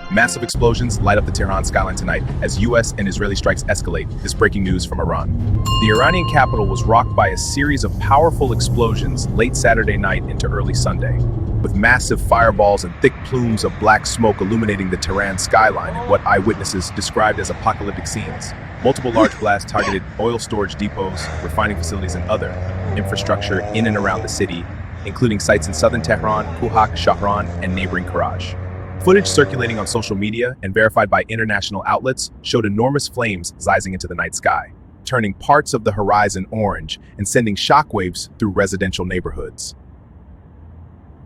Massive explosions light up the Tehran skyline tonight as U.S. and Israeli strikes escalate. This breaking news from Iran. The Iranian capital was rocked by a series of powerful explosions late Saturday night into early Sunday, with massive fireballs and thick plumes of black smoke illuminating the Tehran skyline in what eyewitnesses described as apocalyptic scenes. Multiple large blasts targeted oil storage depots, refining facilities, and other infrastructure in and around the city, including sites in southern Tehran, Kouhak, Shahran, and neighboring Karaj. Footage circulating on social media and verified by international outlets showed enormous flames rising into the night sky, turning parts of the horizon orange and sending shockwaves through residential neighborhoods.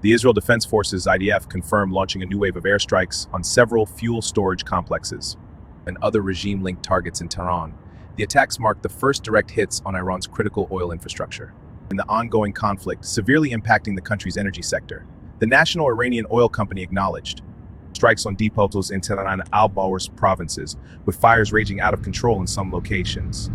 The Israel Defense Forces (IDF) confirmed launching a new wave of airstrikes on several fuel storage complexes and other regime-linked targets in Tehran. The attacks marked the first direct hits on Iran's critical oil infrastructure in the ongoing conflict, severely impacting the country's energy sector. The national Iranian oil company acknowledged strikes on depots in Tehran and Al-Bawars provinces, with fires raging out of control in some locations.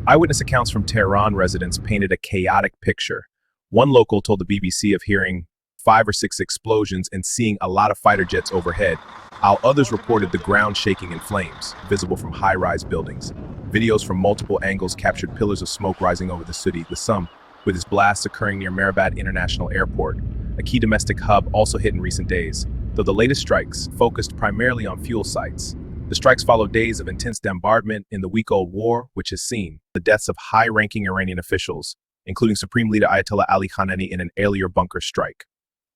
Eyewitness accounts from Tehran residents painted a chaotic picture. One local told the BBC of hearing 5 or 6 explosions and seeing a lot of fighter jets overhead, while others reported the ground shaking in flames, visible from high-rise buildings. Videos from multiple angles captured pillars of smoke rising over the city, with its blasts occurring near Mehrabat International Airport, a key domestic hub also hit in recent days, though the latest strikes focused primarily on fuel sites. The strikes followed days of intense bombardment in the week-old war, which has seen the deaths of high-ranking Iranian officials, including Supreme Leader Ayatollah Ali Khamenei in an earlier bunker strike.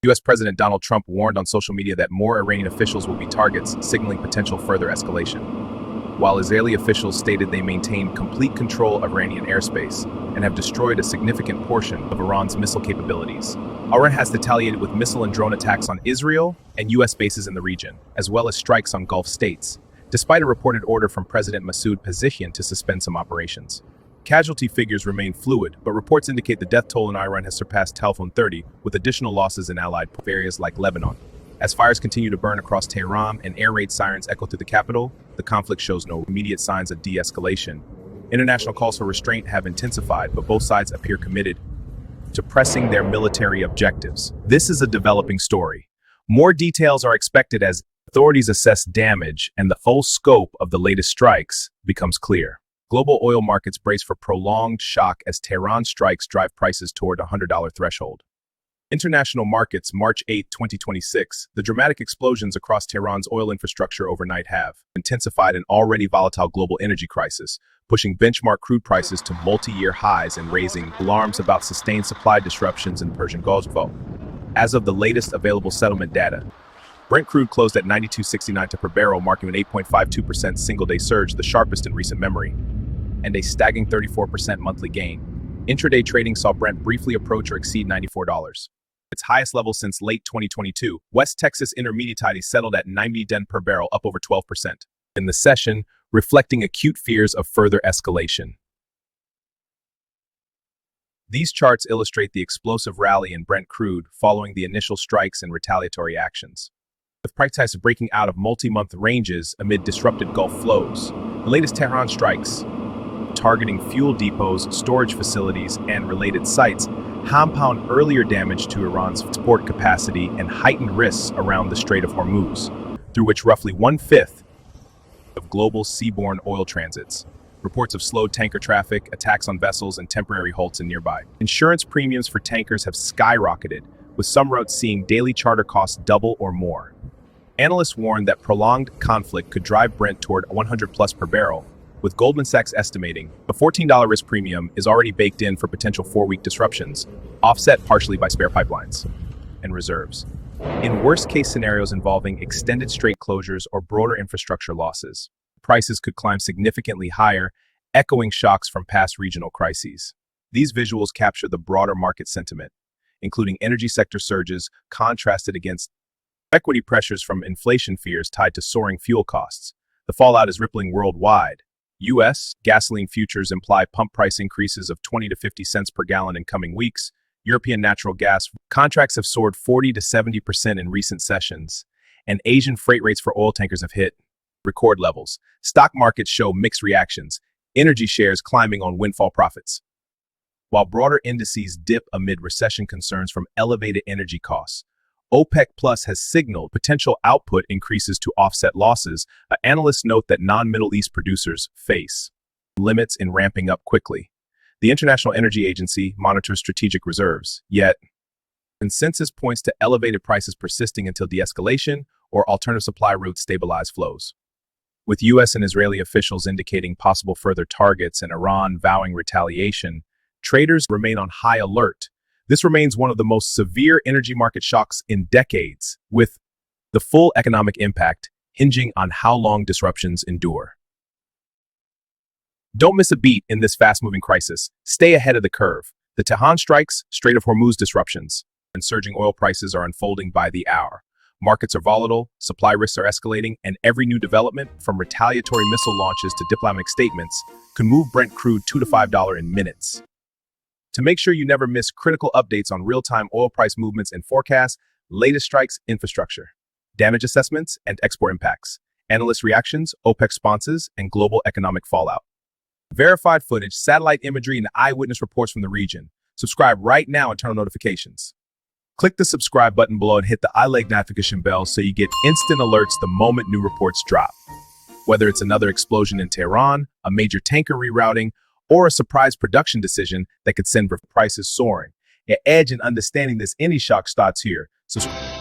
U.S. President Donald Trump warned on social media that more Iranian officials will be targets, signaling potential further escalation, while Israeli officials stated they maintain complete control of Iranian airspace and have destroyed a significant portion of Iran's missile capabilities. Iran has retaliated with missile and drone attacks on Israel and U.S. bases in the region, as well as strikes on Gulf states, despite a reported order from President Masoud Pezeshkian to suspend some operations. Casualty figures remain fluid, but reports indicate the death toll in Iran has surpassed telephone 30, with additional losses in allied areas like Lebanon. As fires continue to burn across Tehran and air raid sirens echo through the capital, the conflict shows no immediate signs of de-escalation. International calls for restraint have intensified, but both sides appear committed to pressing their military objectives. This is a developing story. More details are expected as authorities assess damage and the full scope of the latest strikes becomes clear. Global oil markets brace for prolonged shock as Tehran strikes drive prices toward a $100 threshold. International markets, March 8, 2026. The dramatic explosions across Tehran's oil infrastructure overnight have intensified an already volatile global energy crisis, pushing benchmark crude prices to multi-year highs and raising alarms about sustained supply disruptions in Persian Gulf. As of the latest available settlement data, Brent crude closed at $92.69 per barrel, marking an 8.52% single-day surge, the sharpest in recent memory, and a staggering 34% monthly gain. Intraday trading saw Brent briefly approach or exceed $94. Its highest level since late 2022, West Texas Intermediate settled at $90 per barrel, up over 12% in the session, reflecting acute fears of further escalation. These charts illustrate the explosive rally in Brent crude following the initial strikes and retaliatory actions, with prices breaking out of multi-month ranges amid disrupted Gulf flows. The latest Tehran strikes, targeting fuel depots, storage facilities, and related sites, compound earlier damage to Iran's export capacity and heightened risks around the Strait of Hormuz, through which roughly 1/5 of global seaborne oil transits. Reports of slowed tanker traffic, attacks on vessels, and temporary halts in nearby. Insurance premiums for tankers have skyrocketed, with some routes seeing daily charter costs double or more. Analysts warn that prolonged conflict could drive Brent toward $100+ per barrel, with Goldman Sachs estimating a $14 risk premium is already baked in for potential 4-week disruptions, offset partially by spare pipelines and reserves. In worst-case scenarios involving extended strait closures or broader infrastructure losses, prices could climb significantly higher, echoing shocks from past regional crises. These visuals capture the broader market sentiment, including energy sector surges contrasted against equity pressures from inflation fears tied to soaring fuel costs. The fallout is rippling worldwide. U.S. gasoline futures imply pump price increases of 20 to 50 cents per gallon in coming weeks. European natural gas contracts have soared 40 to 70% in recent sessions, and Asian freight rates for oil tankers have hit record levels. Stock markets show mixed reactions, energy shares climbing on windfall profits, while broader indices dip amid recession concerns from elevated energy costs. OPEC Plus has signaled potential output increases to offset losses. Analysts note that non-Middle East producers face limits in ramping up quickly. The International Energy Agency monitors strategic reserves, yet consensus points to elevated prices persisting until de-escalation or alternative supply routes stabilize flows. With U.S. and Israeli officials indicating possible further targets and Iran vowing retaliation, traders remain on high alert. This remains one of the most severe energy market shocks in decades, with the full economic impact hinging on how long disruptions endure. Don't miss a beat in this fast-moving crisis. Stay ahead of the curve. The Tehran strikes, Strait of Hormuz disruptions, and surging oil prices are unfolding by the hour. Markets are volatile, supply risks are escalating, and every new development, from retaliatory missile launches to diplomatic statements, can move Brent crude $2 to $5 in minutes. To make sure you never miss critical updates on real-time oil price movements and forecasts, latest strikes, infrastructure, damage assessments, and export impacts, analyst reactions, OPEC responses, and global economic fallout. Verified footage, satellite imagery, and eyewitness reports from the region. Subscribe right now and turn on notifications. Click the subscribe button below and hit the eye-leg notification bell so you get instant alerts the moment new reports drop. Whether it's another explosion in Tehran, a major tanker rerouting, or a surprise production decision that could send prices soaring. Your edge in understanding this energy shock starts here. Subscribe.